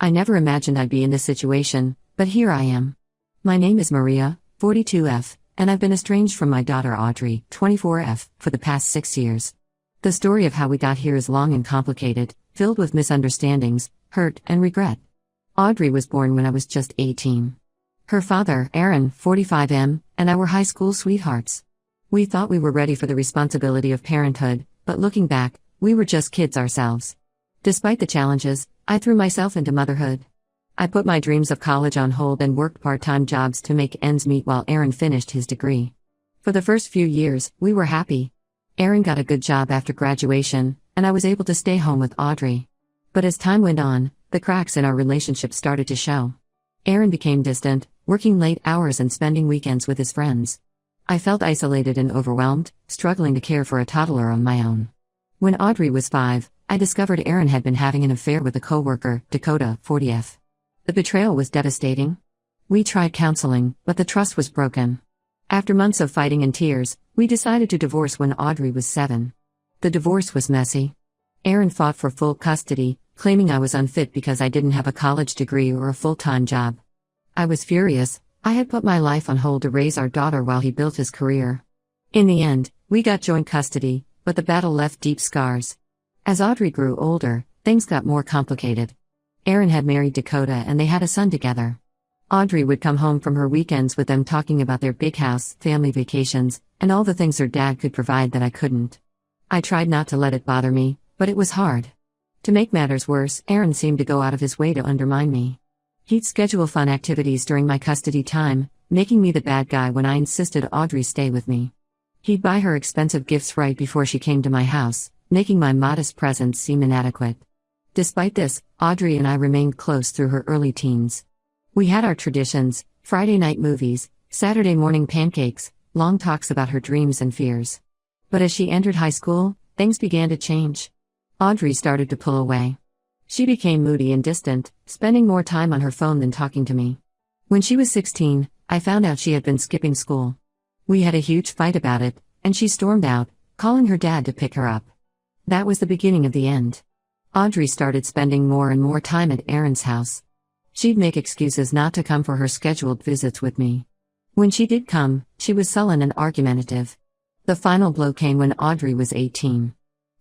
I never imagined I'd be in this situation, but here I am. My name is Maria, 42F, and I've been estranged from my daughter Audrey, 24F, for the past 6 years. The story of how we got here is long and complicated, filled with misunderstandings, hurt, and regret. Audrey was born when I was just 18. Her father, Aaron, 45M, and I were high school sweethearts. We thought we were ready for the responsibility of parenthood, but looking back, we were just kids ourselves. Despite the challenges, I threw myself into motherhood. I put my dreams of college on hold and worked part-time jobs to make ends meet while Aaron finished his degree. For the first few years, we were happy. Aaron got a good job after graduation, and I was able to stay home with Audrey. But as time went on, the cracks in our relationship started to show. Aaron became distant, working late hours and spending weekends with his friends. I felt isolated and overwhelmed, struggling to care for a toddler on my own. When Audrey was 5, I discovered Aaron had been having an affair with a coworker, Dakota, 40F. The betrayal was devastating. We tried counseling, but the trust was broken. After months of fighting and tears, we decided to divorce when Audrey was 7. The divorce was messy. Aaron fought for full custody, claiming I was unfit because I didn't have a college degree or a full-time job. I was furious. I had put my life on hold to raise our daughter while he built his career. In the end, we got joint custody, but the battle left deep scars. As Audrey grew older, things got more complicated. Aaron had married Dakota and they had a son together. Audrey would come home from her weekends with them talking about their big house, family vacations, and all the things her dad could provide that I couldn't. I tried not to let it bother me, but it was hard. To make matters worse, Aaron seemed to go out of his way to undermine me. He'd schedule fun activities during my custody time, making me the bad guy when I insisted Audrey stay with me. He'd buy her expensive gifts right before she came to my house, making my modest presence seem inadequate. Despite this, Audrey and I remained close through her early teens. We had our traditions, Friday night movies, Saturday morning pancakes, long talks about her dreams and fears. But as she entered high school, things began to change. Audrey started to pull away. She became moody and distant, spending more time on her phone than talking to me. When she was 16, I found out she had been skipping school. We had a huge fight about it, and she stormed out, calling her dad to pick her up. That was the beginning of the end. Audrey started spending more and more time at Aaron's house. She'd make excuses not to come for her scheduled visits with me. When she did come, she was sullen and argumentative. The final blow came when Audrey was 18.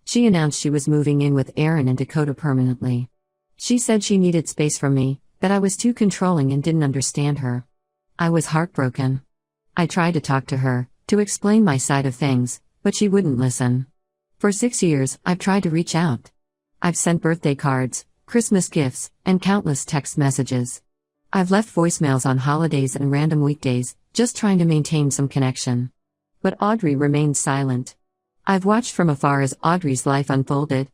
She announced she was moving in with Aaron and Dakota permanently. She said she needed space from me, that I was too controlling and didn't understand her. I was heartbroken. I tried to talk to her, to explain my side of things, but she wouldn't listen. For 6 years, I've tried to reach out. I've sent birthday cards, Christmas gifts, and countless text messages. I've left voicemails on holidays and random weekdays, just trying to maintain some connection. But Audrey remained silent. I've watched from afar as Audrey's life unfolded.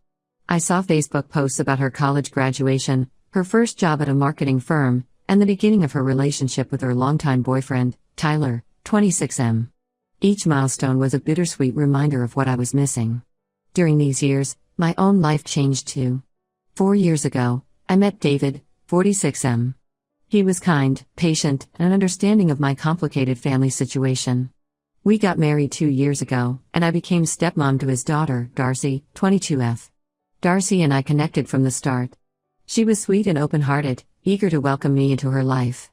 I saw Facebook posts about her college graduation, her first job at a marketing firm, and the beginning of her relationship with her longtime boyfriend, Tyler, 26M. Each milestone was a bittersweet reminder of what I was missing. During these years, my own life changed too. 4 years ago, I met David, 46M. He was kind, patient, and understanding of my complicated family situation. We got married 2 years ago, and I became stepmom to his daughter, Darcy, 22F. Darcy and I connected from the start. She was sweet and open-hearted, eager to welcome me into her life.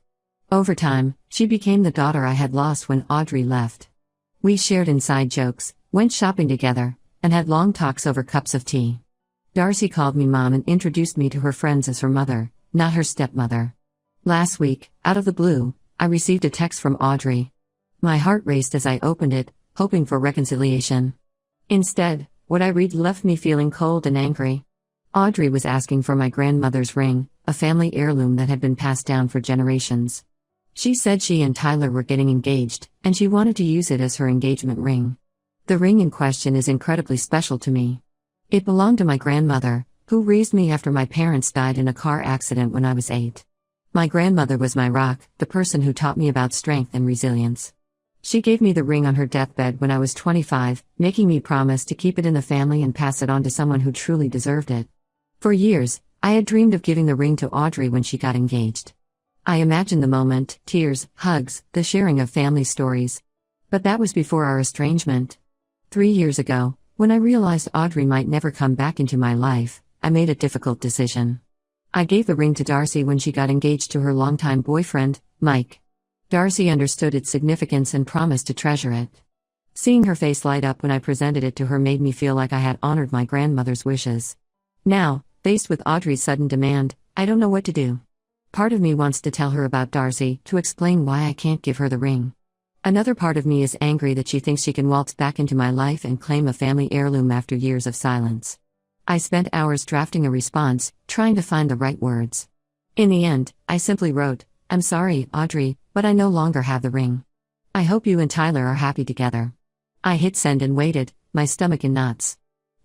Over time, she became the daughter I had lost when Audrey left. We shared inside jokes, went shopping together, and had long talks over cups of tea. Darcy called me mom and introduced me to her friends as her mother, not her stepmother. Last week, out of the blue, I received a text from Audrey. My heart raced as I opened it, hoping for reconciliation. Instead, what I read left me feeling cold and angry. Audrey was asking for my grandmother's ring, a family heirloom that had been passed down for generations. She said she and Tyler were getting engaged, and she wanted to use it as her engagement ring. The ring in question is incredibly special to me. It belonged to my grandmother, who raised me after my parents died in a car accident when I was 8. My grandmother was my rock, the person who taught me about strength and resilience. She gave me the ring on her deathbed when I was 25, making me promise to keep it in the family and pass it on to someone who truly deserved it. For years, I had dreamed of giving the ring to Audrey when she got engaged. I imagined the moment, tears, hugs, the sharing of family stories. But that was before our estrangement. 3 years ago, when I realized Audrey might never come back into my life, I made a difficult decision. I gave the ring to Darcy when she got engaged to her longtime boyfriend, Mike. Darcy understood its significance and promised to treasure it. Seeing her face light up when I presented it to her made me feel like I had honored my grandmother's wishes. Now, faced with Audrey's sudden demand, I don't know what to do. Part of me wants to tell her about Darcy, to explain why I can't give her the ring. Another part of me is angry that she thinks she can waltz back into my life and claim a family heirloom after years of silence. I spent hours drafting a response, trying to find the right words. In the end, I simply wrote, "I'm sorry, Audrey, but I no longer have the ring. I hope you and Tyler are happy together." I hit send and waited, my stomach in knots.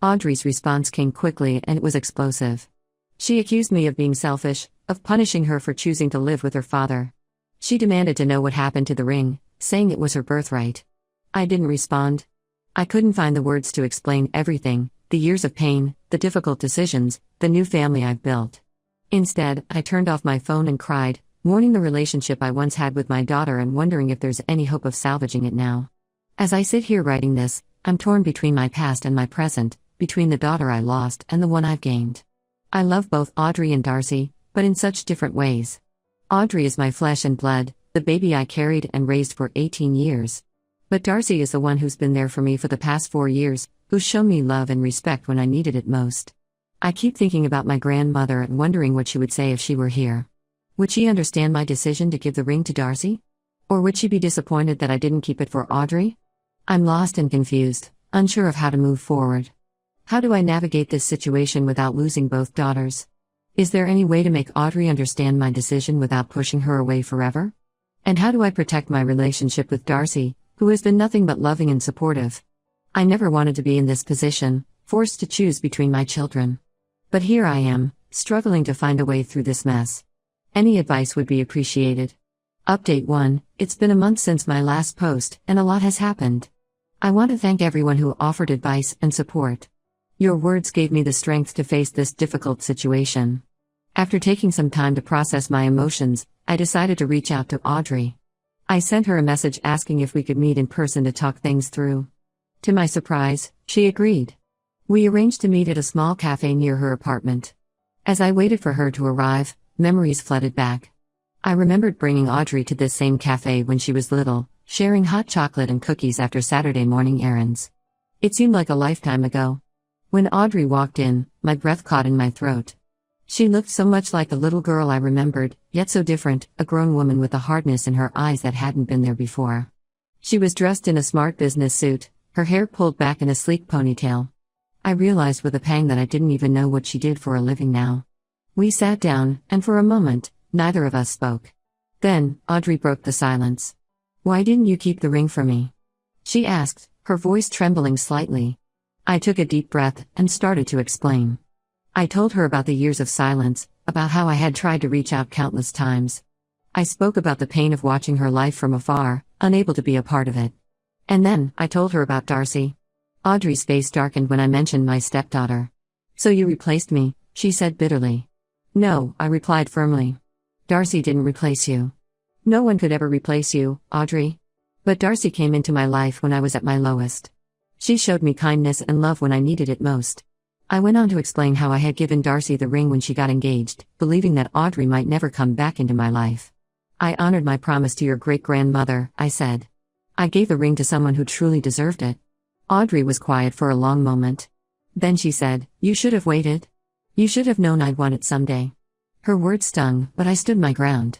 Audrey's response came quickly and it was explosive. She accused me of being selfish, of punishing her for choosing to live with her father. She demanded to know what happened to the ring, saying it was her birthright. I didn't respond. I couldn't find the words to explain everything, the years of pain, the difficult decisions, the new family I've built. Instead, I turned off my phone and cried, mourning the relationship I once had with my daughter and wondering if there's any hope of salvaging it now. As I sit here writing this, I'm torn between my past and my present, between the daughter I lost and the one I've gained. I love both Audrey and Darcy, but in such different ways. Audrey is my flesh and blood, the baby I carried and raised for 18 years. But Darcy is the one who's been there for me for the past 4 years, who's shown me love and respect when I needed it most. I keep thinking about my grandmother and wondering what she would say if she were here. Would she understand my decision to give the ring to Darcy? Or would she be disappointed that I didn't keep it for Audrey? I'm lost and confused, unsure of how to move forward. How do I navigate this situation without losing both daughters? Is there any way to make Audrey understand my decision without pushing her away forever? And how do I protect my relationship with Darcy, who has been nothing but loving and supportive? I never wanted to be in this position, forced to choose between my children. But here I am, struggling to find a way through this mess. Any advice would be appreciated. Update 1: It's been a month since my last post, and a lot has happened. I want to thank everyone who offered advice and support. Your words gave me the strength to face this difficult situation. After taking some time to process my emotions, I decided to reach out to Audrey. I sent her a message asking if we could meet in person to talk things through. To my surprise, she agreed. We arranged to meet at a small cafe near her apartment. As I waited for her to arrive, memories flooded back. I remembered bringing Audrey to this same cafe when she was little, sharing hot chocolate and cookies after Saturday morning errands. It seemed like a lifetime ago. When Audrey walked in, my breath caught in my throat. She looked so much like the little girl I remembered, yet so different, a grown woman with a hardness in her eyes that hadn't been there before. She was dressed in a smart business suit, her hair pulled back in a sleek ponytail. I realized with a pang that I didn't even know what she did for a living now. We sat down, and for a moment, neither of us spoke. Then, Audrey broke the silence. "Why didn't you keep the ring for me?" she asked, her voice trembling slightly. I took a deep breath and started to explain. I told her about the years of silence, about how I had tried to reach out countless times. I spoke about the pain of watching her life from afar, unable to be a part of it. And then, I told her about Darcy. Audrey's face darkened when I mentioned my stepdaughter. "So you replaced me," she said bitterly. "No," I replied firmly. "Darcy didn't replace you. No one could ever replace you, Audrey. But Darcy came into my life when I was at my lowest. She showed me kindness and love when I needed it most." I went on to explain how I had given Darcy the ring when she got engaged, believing that Audrey might never come back into my life. "I honored my promise to your great-grandmother," I said. "I gave the ring to someone who truly deserved it." Audrey was quiet for a long moment. Then she said, "You should have waited. You should have known I'd want it someday." Her words stung, but I stood my ground.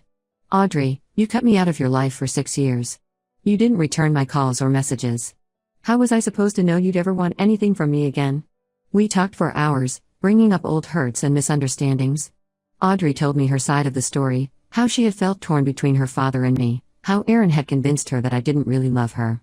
"Audrey, you cut me out of your life for 6 years. You didn't return my calls or messages. How was I supposed to know you'd ever want anything from me again?" We talked for hours, bringing up old hurts and misunderstandings. Audrey told me her side of the story, how she had felt torn between her father and me, how Aaron had convinced her that I didn't really love her.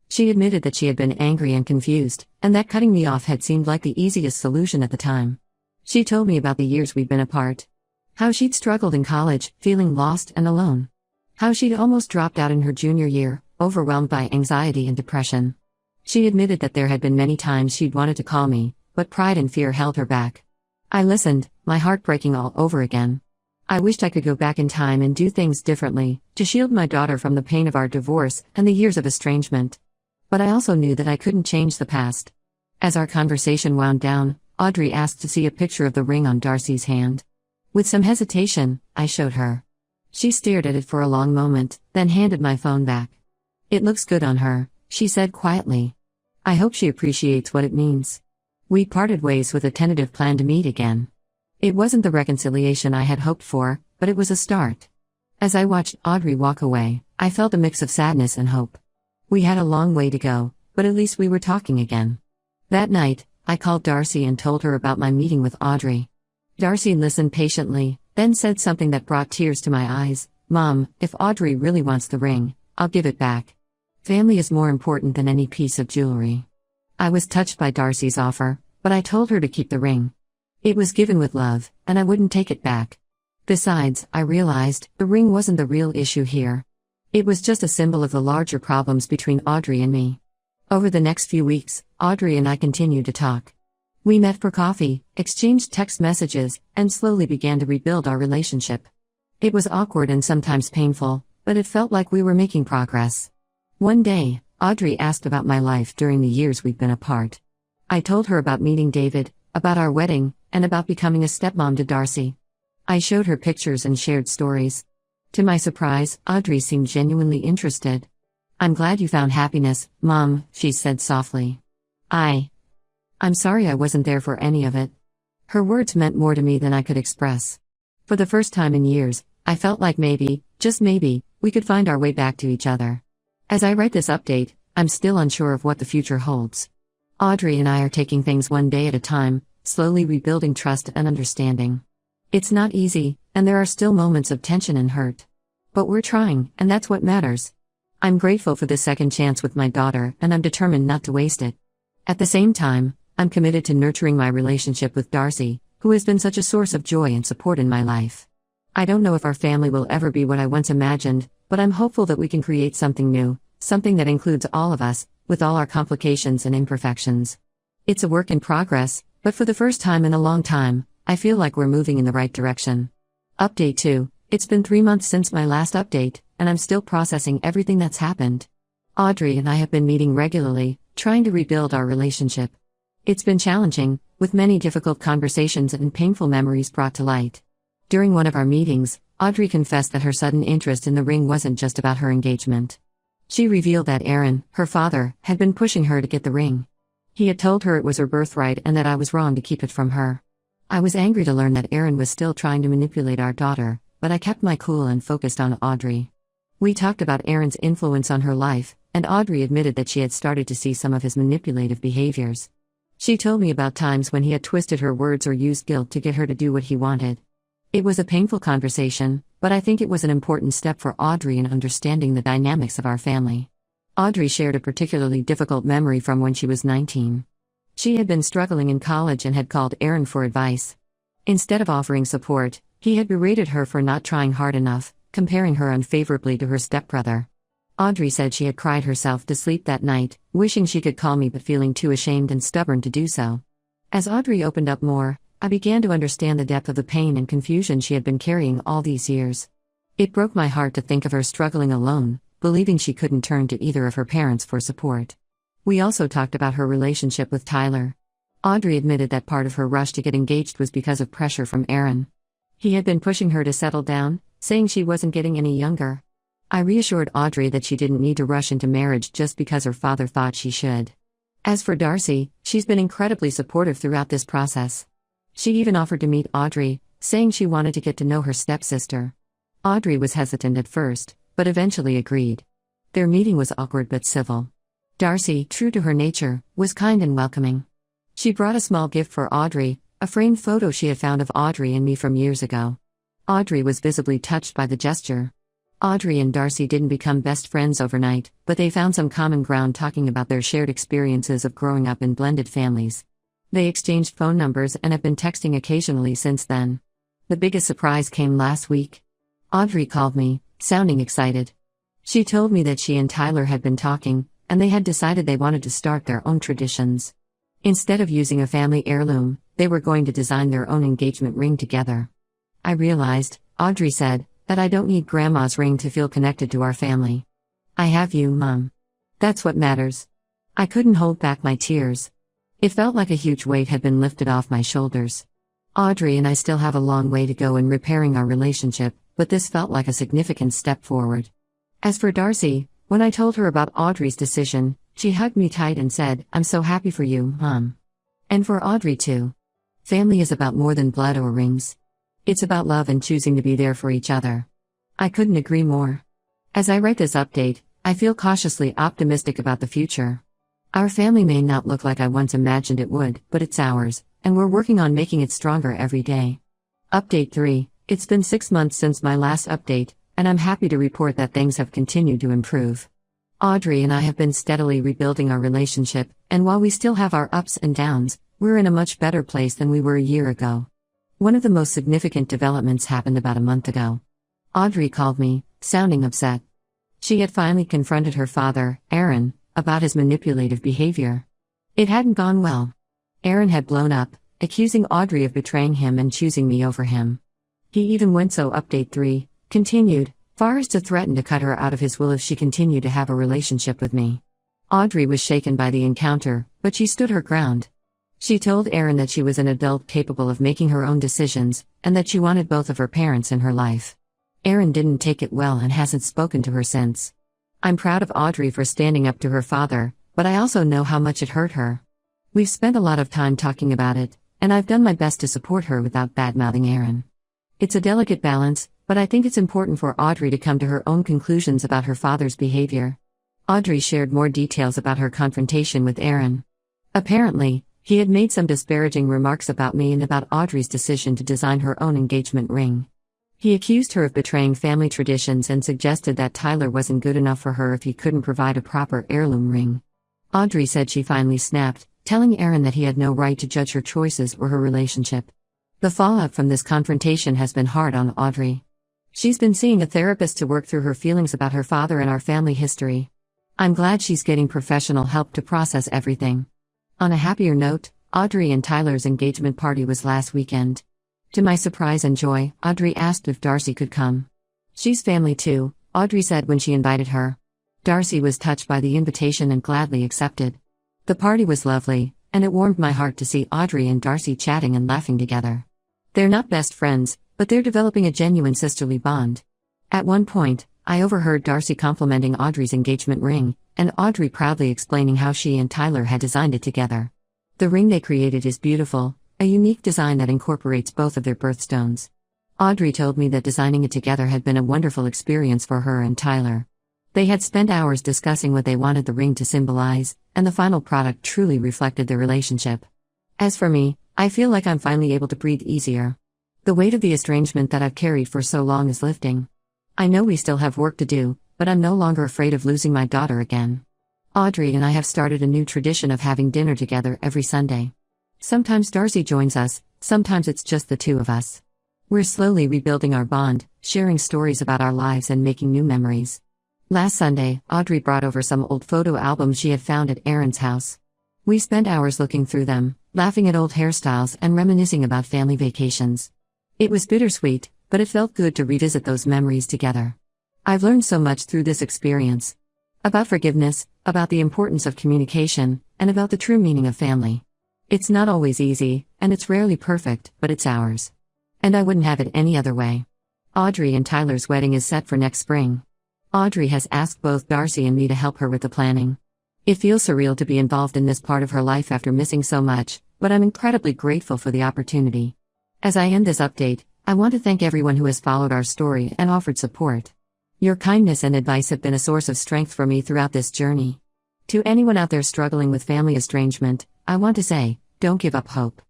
She admitted that she had been angry and confused, and that cutting me off had seemed like the easiest solution at the time. She told me about the years we'd been apart. How she'd struggled in college, feeling lost and alone. How she'd almost dropped out in her junior year, overwhelmed by anxiety and depression. She admitted that there had been many times she'd wanted to call me, but pride and fear held her back. I listened, my heart breaking all over again. I wished I could go back in time and do things differently, to shield my daughter from the pain of our divorce and the years of estrangement. But I also knew that I couldn't change the past. As our conversation wound down, Audrey asked to see a picture of the ring on Darcy's hand. With some hesitation, I showed her. She stared at it for a long moment, then handed my phone back. "It looks good on her," she said quietly. "I hope she appreciates what it means." We parted ways with a tentative plan to meet again. It wasn't the reconciliation I had hoped for, but it was a start. As I watched Audrey walk away, I felt a mix of sadness and hope. We had a long way to go, but at least we were talking again. That night, I called Darcy and told her about my meeting with Audrey. Darcy listened patiently, then said something that brought tears to my eyes. "Mom, if Audrey really wants the ring, I'll give it back. Family is more important than any piece of jewelry." I was touched by Darcy's offer, but I told her to keep the ring. It was given with love, and I wouldn't take it back. Besides, I realized, the ring wasn't the real issue here. It was just a symbol of the larger problems between Audrey and me. Over the next few weeks, Audrey and I continued to talk. We met for coffee, exchanged text messages, and slowly began to rebuild our relationship. It was awkward and sometimes painful, but it felt like we were making progress. One day, Audrey asked about my life during the years we'd been apart. I told her about meeting David, about our wedding, and about becoming a stepmom to Darcy. I showed her pictures and shared stories. To my surprise, Audrey seemed genuinely interested. "I'm glad you found happiness, Mom," she said softly. I'm sorry I wasn't there for any of it." Her words meant more to me than I could express. For the first time in years, I felt like maybe, just maybe, we could find our way back to each other. As I write this update, I'm still unsure of what the future holds. Audrey and I are taking things one day at a time, slowly rebuilding trust and understanding. It's not easy, and there are still moments of tension and hurt. But we're trying, and that's what matters. I'm grateful for this second chance with my daughter, and I'm determined not to waste it. At the same time, I'm committed to nurturing my relationship with Darcy, who has been such a source of joy and support in my life. I don't know if our family will ever be what I once imagined, but I'm hopeful that we can create something new, something that includes all of us, with all our complications and imperfections. It's a work in progress, but for the first time in a long time, I feel like we're moving in the right direction. Update 2. It's been 3 months since my last update, and I'm still processing everything that's happened. Audrey and I have been meeting regularly, trying to rebuild our relationship. It's been challenging, with many difficult conversations and painful memories brought to light. During one of our meetings, Audrey confessed that her sudden interest in the ring wasn't just about her engagement. She revealed that Aaron, her father, had been pushing her to get the ring. He had told her it was her birthright and that I was wrong to keep it from her. I was angry to learn that Aaron was still trying to manipulate our daughter, but I kept my cool and focused on Audrey. We talked about Aaron's influence on her life, and Audrey admitted that she had started to see some of his manipulative behaviors. She told me about times when he had twisted her words or used guilt to get her to do what he wanted. It was a painful conversation, but I think it was an important step for Audrey in understanding the dynamics of our family. Audrey shared a particularly difficult memory from when she was 19. She had been struggling in college and had called Aaron for advice. Instead of offering support, he had berated her for not trying hard enough, comparing her unfavorably to her stepbrother. Audrey said she had cried herself to sleep that night, wishing she could call me but feeling too ashamed and stubborn to do so. As Audrey opened up more, I began to understand the depth of the pain and confusion she had been carrying all these years. It broke my heart to think of her struggling alone, believing she couldn't turn to either of her parents for support. We also talked about her relationship with Tyler. Audrey admitted that part of her rush to get engaged was because of pressure from Aaron. He had been pushing her to settle down, saying she wasn't getting any younger. I reassured Audrey that she didn't need to rush into marriage just because her father thought she should. As for Darcy, she's been incredibly supportive throughout this process. She even offered to meet Audrey, saying she wanted to get to know her stepsister. Audrey was hesitant at first, but eventually agreed. Their meeting was awkward but civil. Darcy, true to her nature, was kind and welcoming. She brought a small gift for Audrey, a framed photo she had found of Audrey and me from years ago. Audrey was visibly touched by the gesture. Audrey and Darcy didn't become best friends overnight, but they found some common ground talking about their shared experiences of growing up in blended families. They exchanged phone numbers and have been texting occasionally since then. The biggest surprise came last week. Audrey called me, sounding excited. She told me that she and Tyler had been talking, and they had decided they wanted to start their own traditions. Instead of using a family heirloom, they were going to design their own engagement ring together. I realized, Audrey said, that I don't need Grandma's ring to feel connected to our family. I have you, Mom. That's what matters. I couldn't hold back my tears. It felt like a huge weight had been lifted off my shoulders. Audrey and I still have a long way to go in repairing our relationship, but this felt like a significant step forward. As for Darcy, when I told her about Audrey's decision, she hugged me tight and said, "I'm so happy for you, Mom." And for Audrey too. Family is about more than blood or rings. It's about love and choosing to be there for each other. I couldn't agree more. As I write this update, I feel cautiously optimistic about the future. Our family may not look like I once imagined it would, but it's ours, and we're working on making it stronger every day. Update 3. It's been 6 months since my last update, and I'm happy to report that things have continued to improve. Audrey and I have been steadily rebuilding our relationship, and while we still have our ups and downs, we're in a much better place than we were a year ago. One of the most significant developments happened about a month ago. Audrey called me, sounding upset. She had finally confronted her father, Aaron, about his manipulative behavior. It hadn't gone well. Aaron had blown up, accusing Audrey of betraying him and choosing me over him. He even went so Update 3 continued, far as to threaten to cut her out of his will if she continued to have a relationship with me. Audrey was shaken by the encounter, but she stood her ground. She told Aaron that she was an adult capable of making her own decisions, and that she wanted both of her parents in her life. Aaron didn't take it well and hasn't spoken to her since. I'm proud of Audrey for standing up to her father, but I also know how much it hurt her. We've spent a lot of time talking about it, and I've done my best to support her without badmouthing Aaron. It's a delicate balance, but I think it's important for Audrey to come to her own conclusions about her father's behavior. Audrey shared more details about her confrontation with Aaron. Apparently, he had made some disparaging remarks about me and about Audrey's decision to design her own engagement ring. He accused her of betraying family traditions and suggested that Tyler wasn't good enough for her if he couldn't provide a proper heirloom ring. Audrey said she finally snapped, telling Aaron that he had no right to judge her choices or her relationship. The fallout from this confrontation has been hard on Audrey. She's been seeing a therapist to work through her feelings about her father and our family history. I'm glad she's getting professional help to process everything. On a happier note, Audrey and Tyler's engagement party was last weekend. To my surprise and joy, Audrey asked if Darcy could come. She's family too, Audrey said when she invited her. Darcy was touched by the invitation and gladly accepted. The party was lovely, and it warmed my heart to see Audrey and Darcy chatting and laughing together. They're not best friends, but they're developing a genuine sisterly bond. At one point, I overheard Darcy complimenting Audrey's engagement ring, and Audrey proudly explaining how she and Tyler had designed it together. The ring they created is beautiful, a unique design that incorporates both of their birthstones. Audrey told me that designing it together had been a wonderful experience for her and Tyler. They had spent hours discussing what they wanted the ring to symbolize, and the final product truly reflected their relationship. As for me, I feel like I'm finally able to breathe easier. The weight of the estrangement that I've carried for so long is lifting. I know we still have work to do, but I'm no longer afraid of losing my daughter again. Audrey and I have started a new tradition of having dinner together every Sunday. Sometimes Darcy joins us, sometimes it's just the two of us. We're slowly rebuilding our bond, sharing stories about our lives and making new memories. Last Sunday, Audrey brought over some old photo albums she had found at Aaron's house. We spent hours looking through them, laughing at old hairstyles and reminiscing about family vacations. It was bittersweet, but it felt good to revisit those memories together. I've learned so much through this experience. About forgiveness, about the importance of communication, and about the true meaning of family. It's not always easy, and it's rarely perfect, but it's ours. And I wouldn't have it any other way. Audrey and Tyler's wedding is set for next spring. Audrey has asked both Darcy and me to help her with the planning. It feels surreal to be involved in this part of her life after missing so much, but I'm incredibly grateful for the opportunity. As I end this update, I want to thank everyone who has followed our story and offered support. Your kindness and advice have been a source of strength for me throughout this journey. To anyone out there struggling with family estrangement, I want to say, don't give up hope.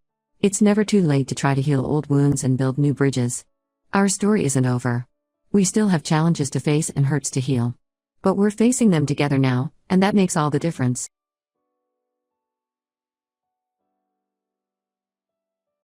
It's never too late to try to heal old wounds and build new bridges. Our story isn't over. We still have challenges to face and hurts to heal. But we're facing them together now, and that makes all the difference.